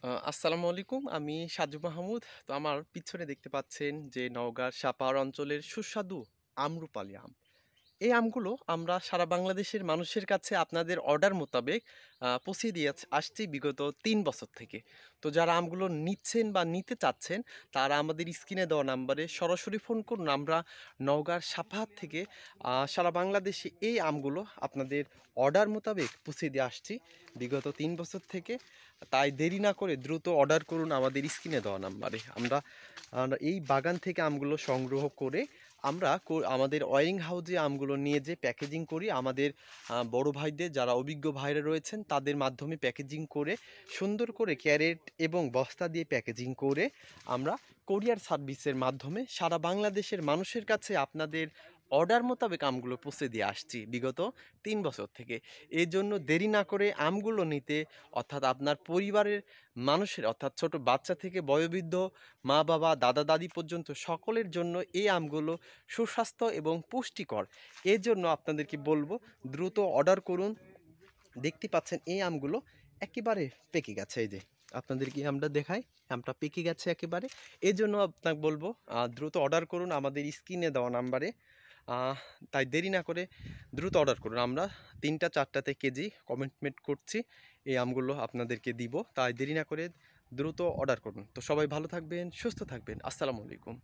আসসালামু আলাইকুম। আমি সাজু মাহমুদ। তো আমার পিছনে দেখতে পাচ্ছেন যে নওগাঁর সাপাহার অঞ্চলের সুস্বাদু আমরুপালি আম। এই আমগুলো আমরা সারা বাংলাদেশের মানুষের কাছে আপনাদের অর্ডার মোতাবেক পৌঁছে দিয়ে আসছি বিগত ৩ বছর থেকে। তো যারা আমগুলো নিচ্ছেন বা নিতে চাচ্ছেন, তারা আমাদের স্ক্রিনে দেওয়া নাম্বারে সরাসরি ফোন করুন। আমরা নওগাঁর সাপাহার থেকে সারা বাংলাদেশে এই আমগুলো আপনাদের অর্ডার মোতাবেক পৌঁছে দিয়ে আসছি বিগত ৩ বছর থেকে। তাই দেরি না করে দ্রুত অর্ডার করুন আমাদের স্ক্রিনে দেওয়া নাম্বারে। আমরা আমরা এই বাগান থেকে আমগুলো সংগ্রহ করে আমরা আমাদের ওয়ারিং হাউজে আমগুলো নিয়ে যেয়ে প্যাকেজিং করি। আমাদের বড় ভাইদের যারা অভিজ্ঞ ভাইরা রয়েছেন তাদের মাধ্যমে প্যাকেজিং করে সুন্দর করে ক্যারেট এবং বস্তা দিয়ে প্যাকেজিং করে আমরা কোরিয়ার সার্ভিসের মাধ্যমে সারা বাংলাদেশের মানুষের কাছে আপনাদের অর্ডার মোতাবেক আমগুলো পৌঁছে দিয়ে আসছি বিগত ৩ বছর থেকে। এই জন্য দেরি না করে আমগুলো নিতে, অর্থাৎ আপনার পরিবারের মানুষের, অর্থাৎ ছোট বাচ্চা থেকে বয়োবৃদ্ধ, মা বাবা, দাদা দাদি পর্যন্ত সকলের জন্য এই আমগুলো সুস্বাস্থ্য এবং পুষ্টিকর। এর জন্য আপনাদেরকে বলবো দ্রুত অর্ডার করুন। দেখতে পাচ্ছেন এই আমগুলো একেবারে পেকে গেছে। এই যে আপনাদেরকে আমটা দেখাই, আমটা পেকে গেছে একেবারে। এই জন্য আপনাকে বলবো দ্রুত অর্ডার করুন আমাদের স্ক্রিনে দেওয়া নাম্বারে। আহ, তাই দেরি না করে দ্রুত অর্ডার করুন। আমরা ৩টা ৪টাতে কেজি কমিটমেন্ট করছি এই আমগুলো আপনাদেরকে দিব। তাই দেরি না করে দ্রুত অর্ডার করুন। তো সবাই ভালো থাকবেন, সুস্থ থাকবেন। আসসালামু আলাইকুম।